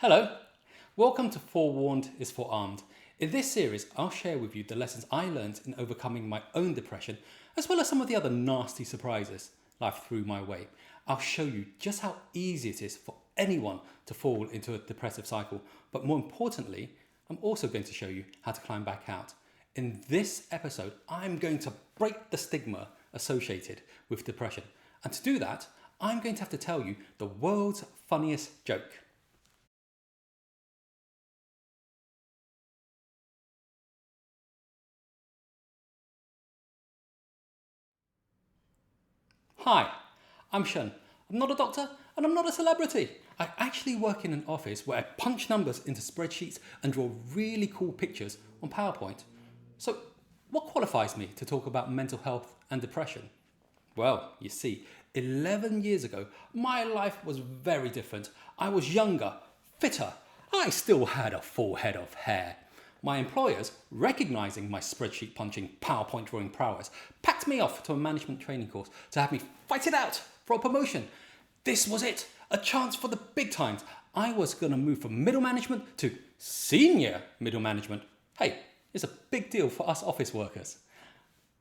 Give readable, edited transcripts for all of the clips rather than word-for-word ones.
Hello, welcome to Forewarned is Forearmed. In this series, I'll share with you the lessons I learned in overcoming my own depression, as well as some of the other nasty surprises life threw my way. I'll show you just how easy it is for anyone to fall into a depressive cycle, but more importantly, I'm also going to show you how to climb back out. In this episode, I'm going to break the stigma associated with depression. And to do that, I'm going to have to tell you the world's funniest joke. Hi, I'm Shun. I'm not a doctor and I'm not a celebrity. I actually work in an office where I punch numbers into spreadsheets and draw really cool pictures on PowerPoint. So, what qualifies me to talk about mental health and depression? Well, you see, 11 years ago, my life was very different. I was younger, fitter. I still had a full head of hair. My employers, recognizing my spreadsheet punching, PowerPoint drawing prowess, packed me off to a management training course to have me fight it out for a promotion. This was it, a chance for the big times. I was going to move from middle management to senior middle management. Hey, it's a big deal for us office workers.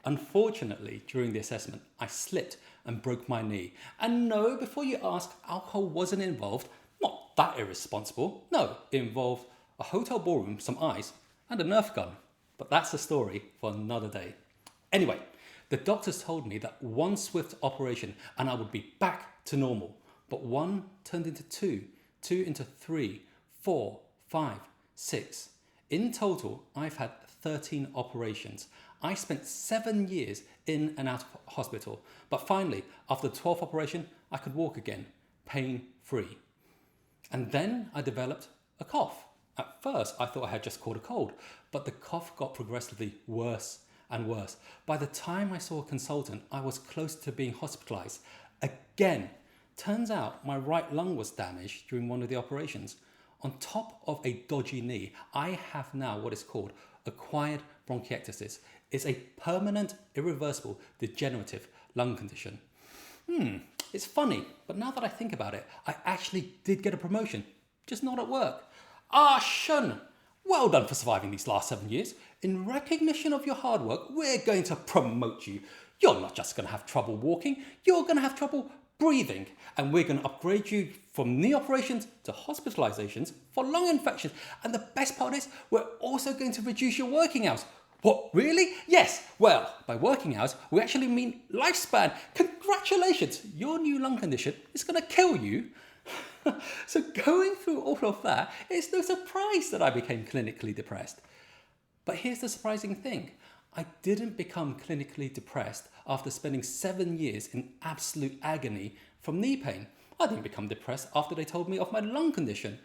Unfortunately, during the assessment, I slipped and broke my knee. And no, before you ask, alcohol wasn't involved. Not that irresponsible. No, it involved a hotel ballroom, some ice, and a Nerf gun. But that's a story for another day. Anyway, the doctors told me that one swift operation and I would be back to normal. But one turned into two into three, 4, 5, 6. In total, I've had 13 operations. I spent 7 years in and out of hospital. But finally, after the 12th operation, I could walk again, pain-free. And then I developed a cough. At first, I thought I had just caught a cold, but the cough got progressively worse and worse. By the time I saw a consultant, I was close to being hospitalized. Again, turns out my right lung was damaged during one of the operations. On top of a dodgy knee, I have now what is called acquired bronchiectasis. It's a permanent, irreversible, degenerative lung condition. It's funny, but now that I think about it, I actually did get a promotion, just not at work. Shun! Well done for surviving these last 7 years. In recognition of your hard work, we're going to promote you. You're not just going to have trouble walking, you're going to have trouble breathing. And we're going to upgrade you from knee operations to hospitalizations for lung infections. And the best part is, we're also going to reduce your working hours. What, really? Yes. Well, by working hours, we actually mean lifespan. Congratulations. Your new lung condition is going to kill you. So going through all of that, it's no surprise that I became clinically depressed. But here's the surprising thing. I didn't become clinically depressed after spending 7 years in absolute agony from knee pain. I didn't become depressed after they told me of my lung condition.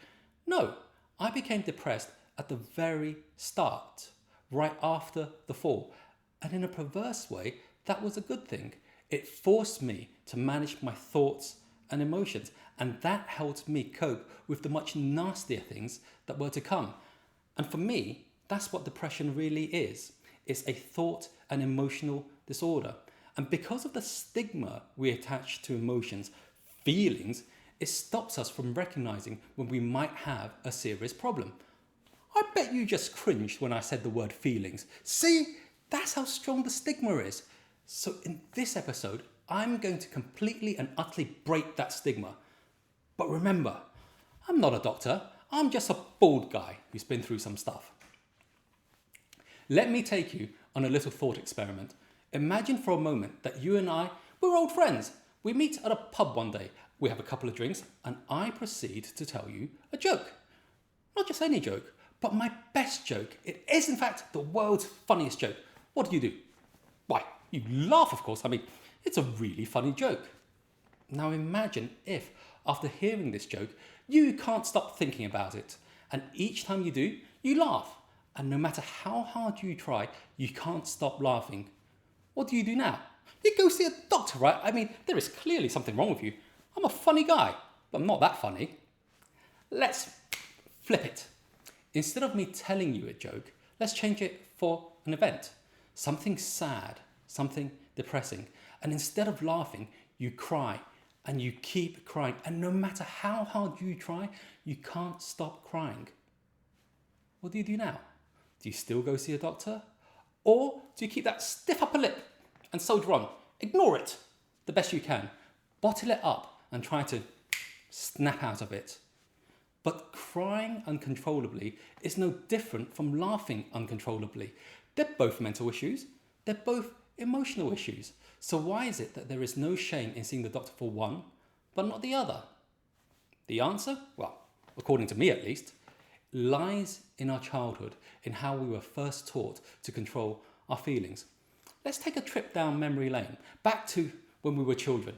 No, I became depressed at the very start, right after the fall. And in a perverse way, that was a good thing. It forced me to manage my thoughts and emotions, and that helped me cope with the much nastier things that were to come. And for me, that's what depression really is. It's a thought and emotional disorder. And because of the stigma we attach to emotions, feelings, it stops us from recognizing when we might have a serious problem. I bet you just cringed when I said the word feelings. See, that's how strong the stigma is. So in this episode, I'm going to completely and utterly break that stigma. But remember, I'm not a doctor. I'm just a bald guy who's been through some stuff. Let me take you on a little thought experiment. Imagine for a moment that you and we're old friends. We meet at a pub one day. We have a couple of drinks and I proceed to tell you a joke. Not just any joke, but my best joke. It is in fact the world's funniest joke. What do? Why, you laugh, of course. I mean, it's a really funny joke. Now imagine if, after hearing this joke, you can't stop thinking about it. And each time you do, you laugh. And no matter how hard you try, you can't stop laughing. What do you do now? You go see a doctor, right? I mean, there is clearly something wrong with you. I'm a funny guy, but I'm not that funny. Let's flip it. Instead of me telling you a joke, let's change it for an event. Something sad, something depressing. And instead of laughing, you cry. and you keep crying. And no matter how hard you try, you can't stop crying. What do you do now? Do you still go see a doctor? Or do you keep that stiff upper lip and soldier on? Ignore it the best you can. Bottle it up and try to snap out of it. But crying uncontrollably is no different from laughing uncontrollably. They're both mental issues. They're both emotional issues. So why is it that there is no shame in seeing the doctor for one, but not the other? The answer, well, according to me at least, lies in our childhood, in how we were first taught to control our feelings. Let's take a trip down memory lane, back to when we were children.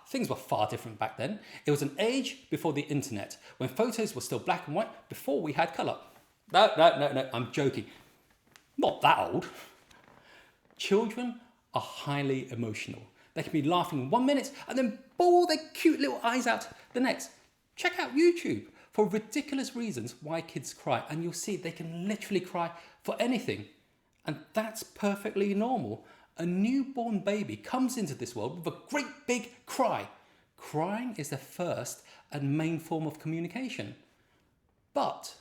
Things were far different back then. It was an age before the internet, when photos were still black and white, before we had colour. No, I'm joking. Not that old. Children are highly emotional. They can be laughing 1 minute and then bawl their cute little eyes out the next. Check out YouTube for ridiculous reasons why kids cry, and you'll see they can literally cry for anything. And that's perfectly normal. A newborn baby comes into this world with a great big cry. Crying is the first and main form of communication. But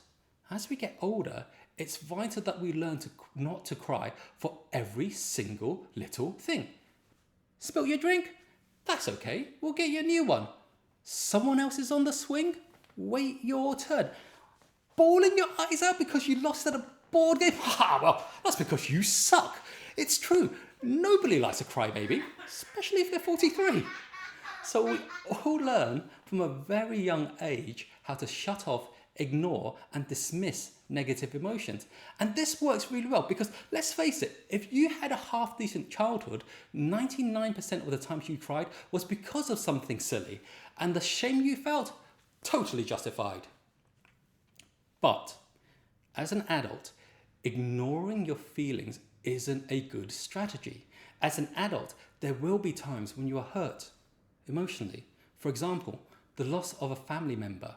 as we get older, it's vital that we learn not to cry for every single little thing. Spill your drink? That's okay, we'll get you a new one. Someone else is on the swing? Wait your turn. Bawling your eyes out because you lost at a board game? Well, that's because you suck. It's true, nobody likes a crybaby, especially if they're 43. So we all learn from a very young age how to shut off, ignore and dismiss negative emotions. And this works really well because, let's face it, if you had a half-decent childhood, 99% of the times you cried was because of something silly, and the shame you felt, totally justified. But as an adult, ignoring your feelings isn't a good strategy. As an adult, there will be times when you are hurt emotionally. For example, the loss of a family member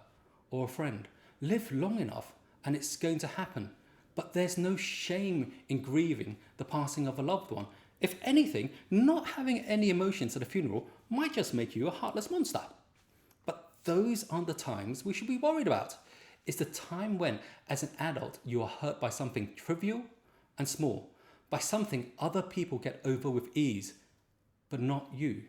or a friend. Live long enough and it's going to happen. But there's no shame in grieving the passing of a loved one. If anything, not having any emotions at a funeral might just make you a heartless monster. But those aren't the times we should be worried about. It's the time when, as an adult, you are hurt by something trivial and small, by something other people get over with ease, but not you.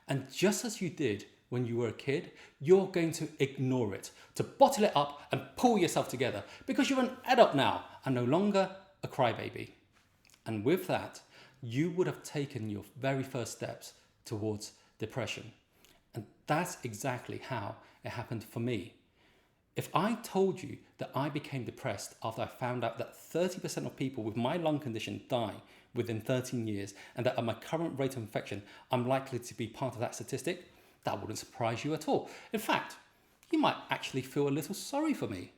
And just as you did when you were a kid, you're going to ignore it, to bottle it up and pull yourself together, because you're an adult now and no longer a crybaby. And with that, you would have taken your very first steps towards depression. And that's exactly how it happened for me. If I told you that I became depressed after I found out that 30% of people with my lung condition die within 13 years, and that at my current rate of infection, I'm likely to be part of that statistic, that wouldn't surprise you at all. In fact, you might actually feel a little sorry for me.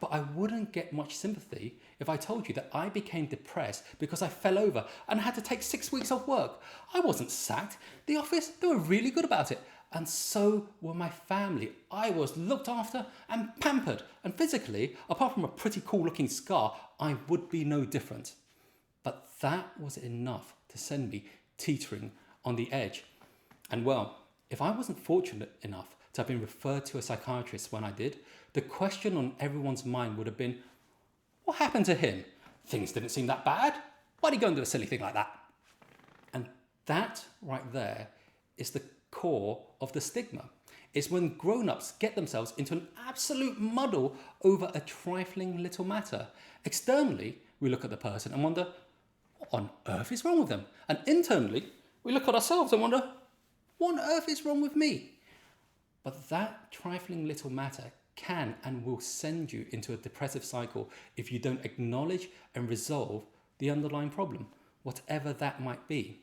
But I wouldn't get much sympathy if I told you that I became depressed because I fell over and had to take 6 weeks off work. I wasn't sacked. The office, they were really good about it. And so were my family. I was looked after and pampered. And physically, apart from a pretty cool looking scar, I would be no different. But that was enough to send me teetering on the edge. And well, if I wasn't fortunate enough to have been referred to a psychiatrist when I did, the question on everyone's mind would have been, what happened to him? Things didn't seem that bad. Why'd he go and do a silly thing like that? And that right there is the core of the stigma. It's when grown-ups get themselves into an absolute muddle over a trifling little matter. Externally, we look at the person and wonder, what on earth is wrong with them? And internally, we look at ourselves and wonder, what on earth is wrong with me? But that trifling little matter can and will send you into a depressive cycle if you don't acknowledge and resolve the underlying problem, whatever that might be.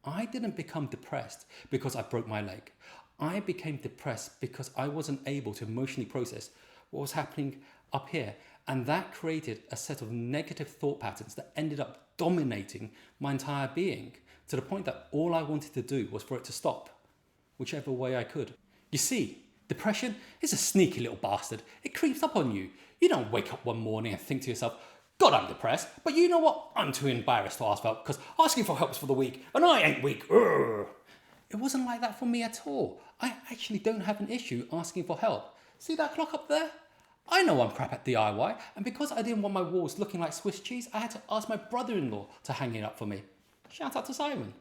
I didn't become depressed because I broke my leg. I became depressed because I wasn't able to emotionally process what was happening up here. And that created a set of negative thought patterns that ended up dominating my entire being, to the point that all I wanted to do was for it to stop, whichever way I could. You see, depression is a sneaky little bastard. It creeps up on you. You don't wake up one morning and think to yourself, God, I'm depressed, but you know what? I'm too embarrassed to ask for help because asking for help is for the weak, and I ain't weak. Urgh. It wasn't like that for me at all. I actually don't have an issue asking for help. See that clock up there? I know I'm crap at DIY, and because I didn't want my walls looking like Swiss cheese, I had to ask my brother-in-law to hang it up for me. Shout out to Simon.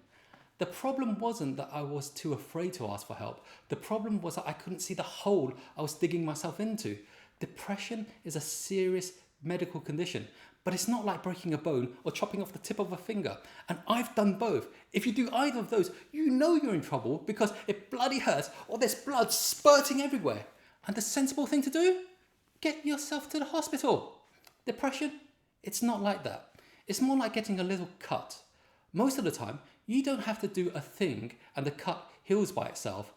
The problem wasn't that I was too afraid to ask for help. The problem was that I couldn't see the hole I was digging myself into. Depression is a serious medical condition, but it's not like breaking a bone or chopping off the tip of a finger. And I've done both. If you do either of those, you know you're in trouble because it bloody hurts or there's blood spurting everywhere. And the sensible thing to do? Get yourself to the hospital. Depression? It's not like that. It's more like getting a little cut. Most of the time, you don't have to do a thing and the cut heals by itself.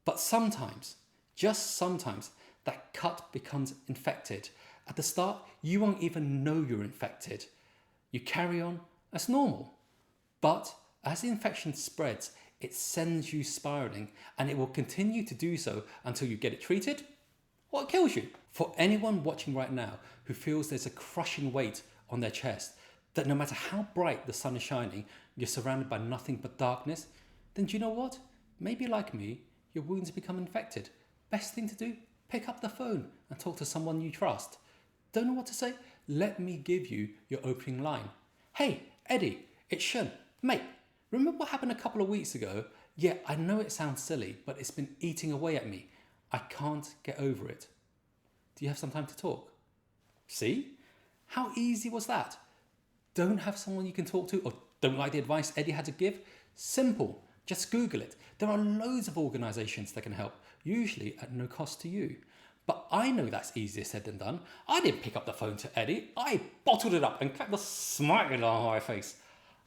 But sometimes, just sometimes, that cut becomes infected. At the start, you won't even know you're infected. You carry on as normal. But as the infection spreads, it sends you spiraling, and it will continue to do so until you get it treated or it kills you. For anyone watching right now who feels there's a crushing weight on their chest, that no matter how bright the sun is shining, you're surrounded by nothing but darkness, then do you know what? Maybe like me, your wounds become infected. Best thing to do? Pick up the phone and talk to someone you trust. Don't know what to say? Let me give you your opening line. Hey, Eddie, it's Shun. Mate, remember what happened a couple of weeks ago? Yeah, I know it sounds silly, but it's been eating away at me. I can't get over it. Do you have some time to talk? See? How easy was that? Don't have someone you can talk to or don't like the advice Eddie had to give? Simple. Just Google it. There are loads of organisations that can help, usually at no cost to you. But I know that's easier said than done. I didn't pick up the phone to Eddie. I bottled it up and kept a smile on my face.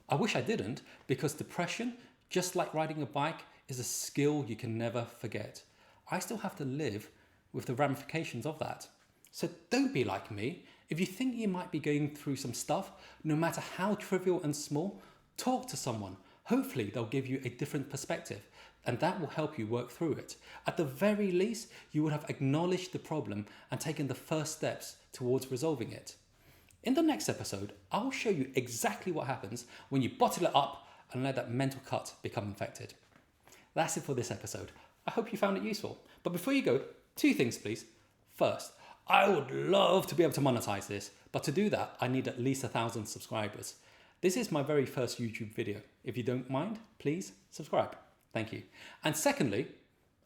I wish I didn't, because depression, just like riding a bike, is a skill you can never forget. I still have to live with the ramifications of that. So don't be like me. If you think you might be going through some stuff, no matter how trivial and small, talk to someone. Hopefully they'll give you a different perspective, and that will help you work through it. At the very least, you would have acknowledged the problem and taken the first steps towards resolving it. In the next episode, I'll show you exactly what happens when you bottle it up and let that mental cut become infected. That's it for this episode. I hope you found it useful. But before you go, 2 things please. First, I would love to be able to monetize this, but to do that, I need at least 1,000 subscribers. This is my very first YouTube video. If you don't mind, please subscribe. Thank you. And secondly,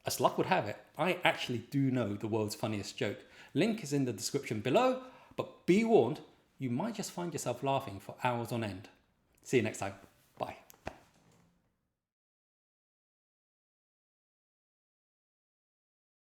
as luck would have it, I actually do know the world's funniest joke. Link is in the description below, but be warned, you might just find yourself laughing for hours on end. See you next time.